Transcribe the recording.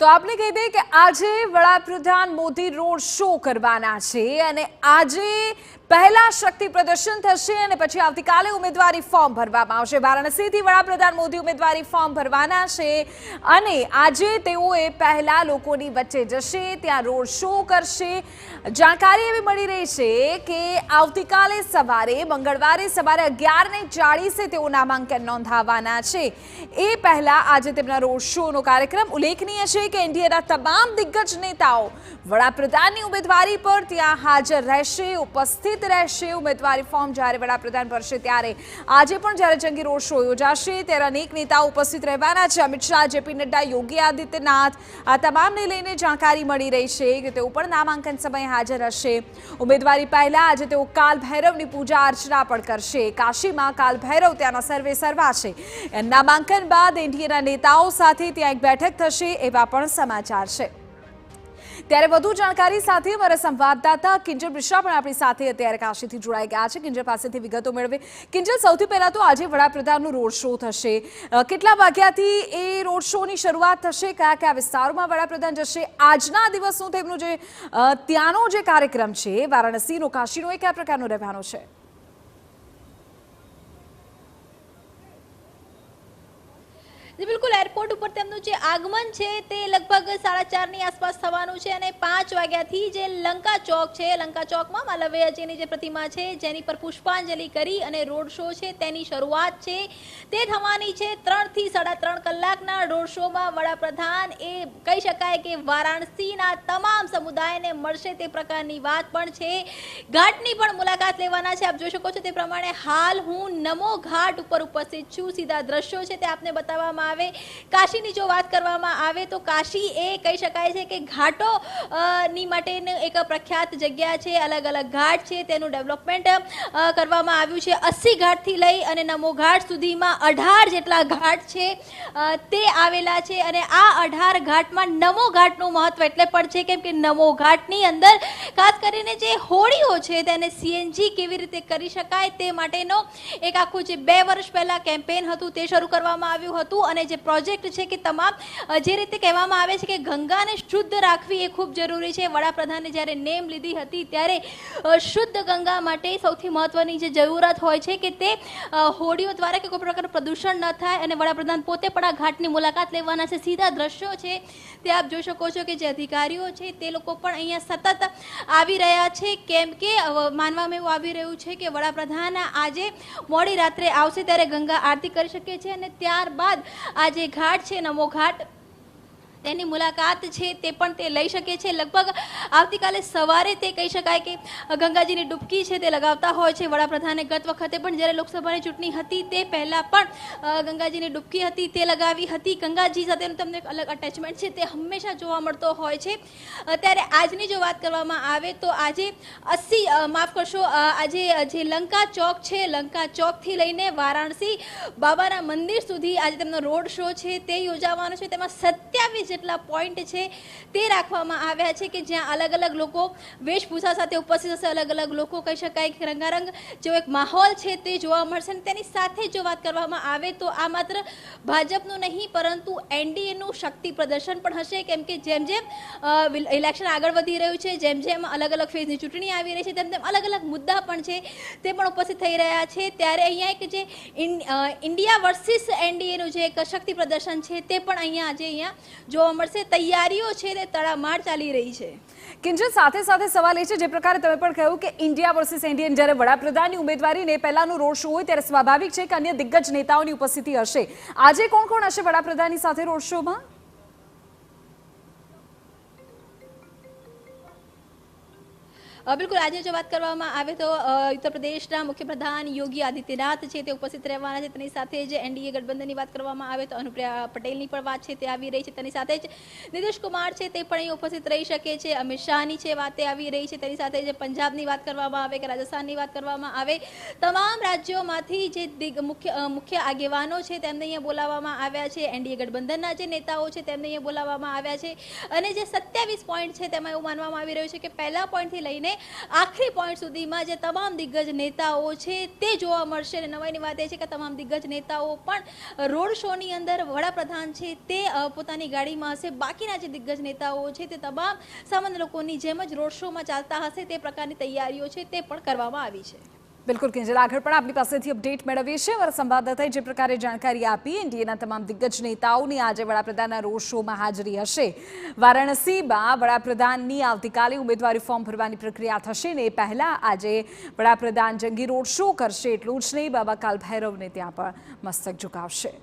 તો આપણે કહી દઈએ કે આજે વડાપ્રધાન મોદી રોડ શો કરવાના છે અને આજે પહેલા શક્તિ પ્રદર્શન થશે અને પછી આવતીકાલે ઉમેદવારી ફોર્મ ભરવામાં આવશે। વારાણસીથી વડાપ્રધાન મોદી ઉમેદવારી ફોર્મ ભરવાના છે અને આજે તેઓએ પહેલા લોકોની વચ્ચે જશે, ત્યાં રોડ શો કરશે। જાણકારી એવી મળી રહી છે કે આવતીકાલે સવારે મંગળવારે સવારે 11:40 તેઓ નામાંકન નોંધાવવાના છે। એ પહેલા આજે તેમના રોડ શોનો કાર્યક્રમ ઉલ્લેખનીય છે કે એનડીએના તમામ દિગ્ગજ નેતાઓ વડાપ્રધાનની ઉમેદવારી પર ત્યાં હાજર રહેશે, ઉપસ્થિત રહેશે। ઉમેદવારી ફોર્મ જ્યારે વડાપ્રધાન ભરશે ત્યારે આજે પણ જ્યારે જંગી રોડ શો યોજાશે ત્યારે અનેક નેતાઓ ઉપસ્થિત રહેવાના છે। અમિત શાહ, જેપી નડ્ડા, યોગી આદિત્યનાથ આ તમામને લઈને જાણકારી મળી રહી છે કે તેઓ પણ નામાંકન સમયે હાજર હશે। ઉમેદવારી પહેલા આજે તેઓ કાલ ભૈરવની પૂજા અર્ચના પણ કરશે। કાશીમાં કાલ ભૈરવ ત્યાંના સર્વે સર્વા છે। નામાંકન બાદ એનડીએના નેતાઓ સાથે ત્યાં એક બેઠક થશે એવા પણ સમાચાર છે। ત્યારે વધુ જાણકારી સાથે અમારા સંવાદદાતા કિંજલ મિશ્રા પણ આપણી સાથે અત્યારે કાશીથી જોડાઈ ગયા છે। કિંજલ પાસેથી વિગતો મેળવે। કિંજલ, સૌથી પહેલા તો આજે વડાપ્રધાનનો રોડ શો થશે, કેટલા વાગ્યાથી એ રોડ શોની શરૂઆત થશે, કયા કયા વિસ્તારોમાં વડાપ્રધાન જશે, આજના દિવસનું તેમનું જે ત્યાંનો જે કાર્યક્રમ છે વારાણસીનો, કાશીનો, એ કયા પ્રકારનો રહેવાનો છે? बिल्कुल एरपोर्ट पर તેમનું જે આગમન છે તે લગભગ 4:30 ની આસપાસ થવાનું છે અને 5 વાગ્યાથી જે લંકા ચોક છે, લંકા ચોકમાં માલવીયાજીની જે પ્રતિમા છે જેની પર પુષ્પાંજલિ કરી અને રોડ શો છે તેની શરૂઆત છે તે થવાની છે। 3 થી 3.5 કલાકના રોડ શોમાં વડાપ્રધાન એ કહી શકાય કે વારાણસીના તમામ સમુદાયને મળશે તે પ્રકારની વાત પણ છે। ઘાટની પણ મુલાકાત લેવાના છે। આપ જોઈ શકો છો તે પ્રમાણે હાલ હું નમો ઘાટ ઉપર ઉપસ્થિત છું। સીધા દ્રશ્યો છે તે આપને બતાવવામાં આવે। કાશીની જો વાત કરવામાં આવે તો કાશી એ કહી શકાય છે કે ઘાટો ની માટેની એક પ્રખ્યાત જગ્યા છે। અલગ અલગ ઘાટ છે તેનું ડેવલપમેન્ટ કરવામાં આવ્યું છે। 80 ઘાટથી લઈ અને નમો ઘાટ સુધીમાં 18 જેટલા ઘાટ છે તે આવેલા છે અને આ 18 ઘાટમાં નમો ઘાટનું મહત્વ એટલે પણ છે કેમ કે નમો ઘાટની અંદર ખાસ કરીને જે હોડીઓ છે તેને સીએનજી કેવી રીતે કરી શકાય તે માટેનો એક આખું જે 2 વર્ષ પહેલા કેમ્પેન હતું તે શરૂ કરવામાં આવ્યું હતું અને જે પ્રોજેક્ટ છે કે તમામ જે રીતે કહેવામાં આવે છે કે ગંગાને શુદ્ધ રાખવી એ ખૂબ જરૂરી છે। વડાપ્રધાને જ્યારે નેમ લીધી હતી ત્યારે શુદ્ધ ગંગા માટે સૌથી મહત્વની જે જરૂરત હોય છે કે તે હોડીઓ દ્વારા કે કોઈ પ્રકારનું પ્રદૂષણ ન થાય અને વડાપ્રધાન પોતે પણ આ ઘાટની મુલાકાત લેવાના છે। સીધા દ્રશ્યો છે તે આપ જોઈ શકો છો કે જે અધિકારીઓ છે તે લોકો પણ અહીંયા સતત આવી રહ્યા છે કેમ કે માનવામાં એવું આવી રહ્યું છે કે વડાપ્રધાન આજે મોડી રાત્રે આવશે ત્યારે ગંગા આરતી કરી શકે છે અને ત્યારબાદ આ જે ઘાટ છે નમો ઘાટ તેની મુલાકાત છે તે પણ તે લઈ શકે છે। લગભગ આવતીકાલે સવારે તે કહી શકાય કે ગંગાજીની ડૂબકી છે તે લગાવતા હોય છે। વડાપ્રધાને ગત વખતે પણ જ્યારે લોકસભાની ચૂંટણી હતી તે પહેલાં પણ ગંગાજીની ડૂબકી હતી તે લગાવી હતી। ગંગાજી સાથેનું તમને એક અલગ અટેચમેન્ટ છે તે હંમેશા જોવા મળતો હોય છે। ત્યારે આજની જો વાત કરવામાં આવે તો આજે 80 માફ કરશો આજે જે લંકા ચોક છે, લંકા ચોકથી લઈને વારાણસી બાબાના મંદિર સુધી આજે તેમનો રોડ શો છે તે યોજાવાનો છે। તેમાં 27 જેટલા પોઈન્ટ છે તે રાખવામાં આવ્યા છે કે જ્યાં અલગ અલગ લોકો વેશભૂષા સાથે ઉપસ્થિત હશે। અલગ અલગ લોકો કહી શકાય કે રંગારંગ જેવો એક માહોલ છે તે જોવા મળશે અને તેની સાથે જો વાત કરવામાં આવે તો આ માત્ર ભાજપનું નહીં પરંતુ એનડીએનું શક્તિ પ્રદર્શન પણ હશે કેમ કે જેમ જેમ ઇલેક્શન આગળ વધી રહ્યું છે, જેમ જેમ અલગ અલગ ફેઝની ચૂંટણી આવી રહી છે તેમ તેમ અલગ અલગ મુદ્દા પણ છે તે પણ ઉપસ્થિત થઈ રહ્યા છે। ત્યારે અહીંયા એક જે ઇન્ડિયા વર્સિસ એનડીએનું જે એક શક્તિ પ્રદર્શન છે તે પણ અહીંયા જોવા મળશે। તૈયારીઓ છે તે તડામાર ચાલી રહી છે। કિંજલ, સાથે સાથે સવાલ એ છે જે પ્રકારે તમે પણ કહ્યું કે ઇન્ડિયા વર્સિસ ઇન્ડિયન, જ્યારે વડાપ્રધાનની ઉમેદવારીને પહેલાનો રોડ શો હોય ત્યારે સ્વાભાવિક છે કે અન્ય દિગ્ગજ નેતાઓની ઉપસ્થિતિ હશે। આજે કોણ કોણ હશે વડાપ્રધાનની સાથે રોડ શોમાં? બિલકુલ આજે જો વાત કરવામાં આવે તો ઉત્તર પ્રદેશના મુખ્યપ્રધાન યોગી આદિત્યનાથ છે તે ઉપસ્થિત રહેવાના છે। તેની સાથે જ એનડીએ ગઠબંધનની વાત કરવામાં આવે તો અનુપ્રિયા પટેલની પણ વાત છે તે આવી રહી છે। તેની સાથે જ નીતિશ કુમાર છે તે પણ અહીં ઉપસ્થિત રહી શકે છે। અમિત શાહની છે વાત આવી રહી છે। તેની સાથે જ પંજાબની વાત કરવામાં આવે કે રાજસ્થાનની વાત કરવામાં આવે તમામ રાજ્યોમાંથી જે મુખ્ય આગેવાનો છે તેમને અહીંયા બોલાવવામાં આવ્યા છે। એનડીએ ગઠબંધનના જે નેતાઓ છે તેમને અહીંયા બોલાવવામાં આવ્યા છે અને જે 27 પોઈન્ટ છે તેમાં એવું માનવામાં આવી રહ્યું છે કે પહેલા પોઈન્ટથી લઈને આખરી પોઈન્ટ સુધીમાં જે તમામ દિગ્ગજ નેતાઓ છે તે જોવા મળશે. અને નવાઈની વાત એ છે કે તમામ દિગ્ગજ નેતાઓ પણ રોડ શોની અંદર વડાપ્રધાન છે તે પોતાની ગાડીમાં હશે. બાકીના જે દિગ્ગજ નેતાઓ છે તે તમામ સામાન્ય લોકોની જેમ જ રોડ શોમાં ચાલતા હશે તે પ્રકારની તૈયારીઓ છે તે પણ કરવામાં આવી છે. બિલકુલ કિંજલ, આગળ પણ આપની પાસેથી અપડેટ મેળવીએ છીએ. અમારા સંવાદદાતાએ જે પ્રકારે જાણકારી આપી, એનડીએના તમામ દિગ્ગજ નેતાઓની આજે વડાપ્રધાનના રોડ શોમાં હાજરી હશે. વારાણસીમાં વડાપ્રધાનની આવતીકાલે ઉમેદવારી ફોર્મ ભરવાની પ્રક્રિયા થશે ને એ પહેલા આજે વડાપ્રધાન જંગી રોડ શો કરશે. એટલું જ નહીં, બાબા કાલ ભૈરવને ત્યાં પણ મસ્તક ઝુકાવશે.